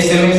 SMS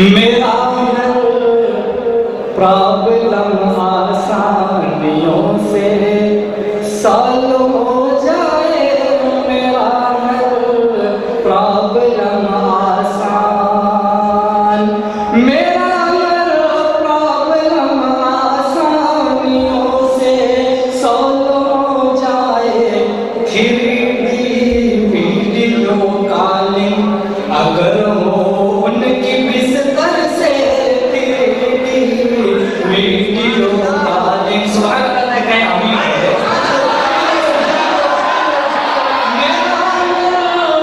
मेरा problem आसानियों से solve हो जाए, मेरा प्रॉब्लम आसान, मेरा प्रॉब्लम आसानियों से सॉल्व हो जाए। 3D वीडियो कॉलिंग अगर हो उनकी बिस्तर से, 3D वीडियो कॉलिंग, सुभान अल्लाह कहें आमीन। मेरा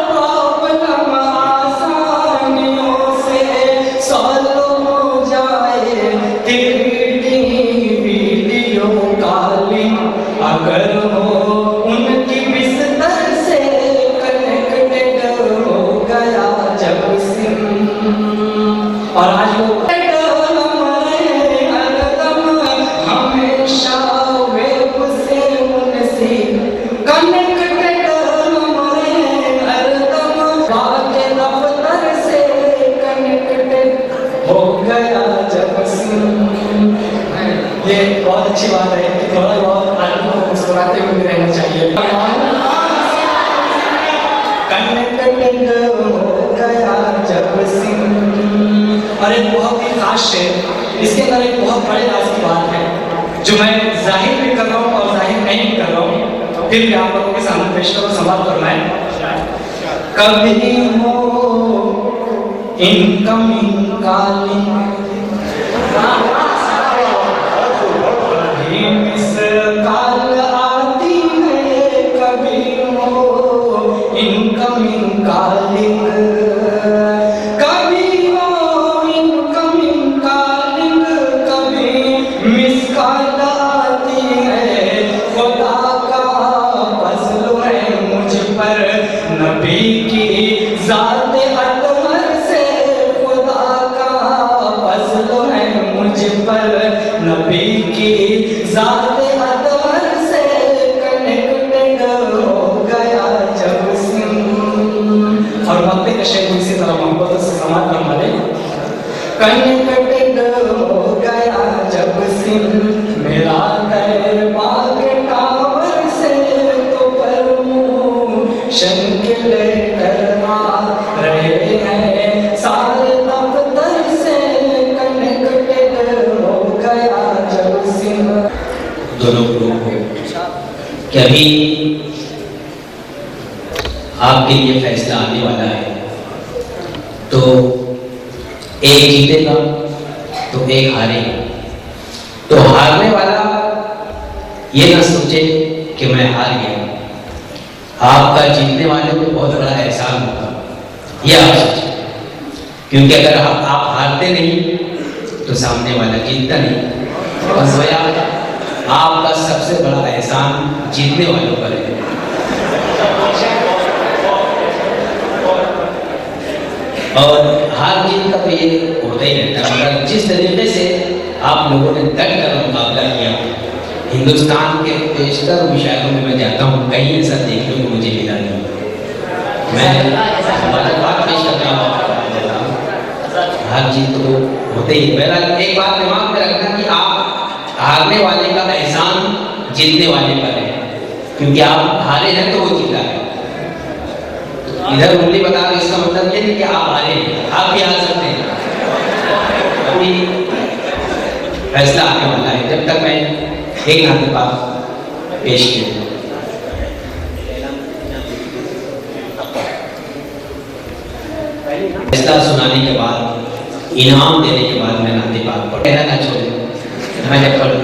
प्रॉब्लम आसानियों से सॉल्व हो जाए, 3D वीडियो कॉलिंग अगर हो उनकी बिस्तर से कनेक्टेड हो गया जब सिम। और आज लोग हमेशा वेब से उनसे कनेक्टेड हरदम, बाके दफ्तर से कनेक्टेड हो गया जब सिम। ये बहुत अच्छी बात है कि थोड़ा बहुत आदमी को मुस्कुराते हुए रहना चाहिए। कनेक्टेड हो गया जब सिम। और एक बहुत ही खास शेर, इसके अंदर एक बहुत बड़े राज की बात है जो मैं जाहिर भी कर रहा हूँ और जाहिर नहीं भी कर रहा हूँ, फिर भी आप लोगों के सामने पेश करो, संवाद करना है। कभी हो इनकमिंग कॉलिंग, कभी मिस कॉल आती है, कभी हो इनकमिंग कॉलिंग, कभी हो इनकमिंग कॉलिंग, कभी मिस कॉल आती है। खुदा का फज़्ल है मुझ पर नबी की ज़ात अतहर से, खुदा का फज़्ल है मुझ पर नबी की ज़ात अतहर से कनेक्टेड हो गया जब सिम। और वक्त का शेर इसी तरह मोहब्बत से समाज करना दे। कनेक्टेड हो गया जब सिम, मेरा पैर बाग टावर से तो परमोशन के लेटर आ रहे हैं, सारे दफ्तर से कनेक्टेड हो गया जब सिम। दोनों ग्रुप हो कि अभी आपके लिए फैसला आने वाला है, तो एक जीतेगा तो एक हारेगा। तो हारने वाला ये ना सोचे कि मैं हार गया, आपका जीतने वाले को बहुत बड़ा एहसान होगा, ये आप सोचें। क्योंकि अगर आप हारते नहीं तो सामने वाला जीतता नहीं, और गोया आपका सबसे बड़ा एहसान जीतने वालों पर है। और हार जीत का तो ये होता ही रहता है, मगर जिस तरीके से आप लोगों ने डट कर मुकाबला किया, हिंदुस्तान के बेशतर मुशायरों में मैं जाता हूँ, कहीं ऐसा देखने को मुझे मिला नहीं। मैं बात पेश करता हूँ, हार जीत तो होते ही। बहरहाल एक बात दिमाग में रखना कि आप हारने वाले का एहसान जीतने वाले पर है, क्योंकि आप हारे हैं तो वो जीता है। इधर उंगली बता दो, इसका मतलब ये नहीं कि आप हारे हैं, आप भी हार सकते हैं। अभी फैसला आने वाला है, जब तक मैं एक नाते पाक पेश किया। फैसला सुनाने के बाद, इनाम देने के बाद मैं नाते पाक पढ़ना ना छोड़ूं, मैं जब पढ़ूं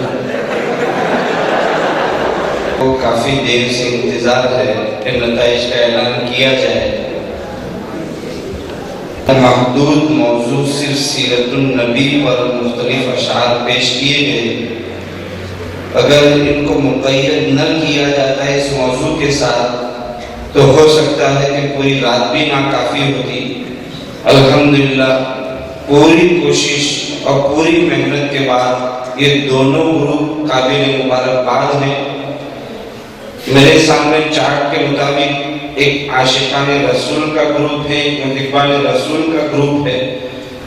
को काफी देर से इंतजार है कि नताइज का ऐलान किया जाए। महदूद मौजू सिर्फ सीरतुन नबी पर मुख्तलिफ अशार पेश किए गए। अगर इनको मुक़य्यद न किया जाता है इस मौजू के साथ, तो हो सकता है कि पूरी रात भी नाकाफी होती। अल्हम्दुलिल्लाह पूरी कोशिश और पूरी मेहनत के बाद ये दोनों ग्रुप काबिल मुबारकबाद हैं। मेरे सामने चार्ट के मुताबिक एक आशिकान रसूल का ग्रुप है, मुहिब्बान रसूल का ग्रुप है।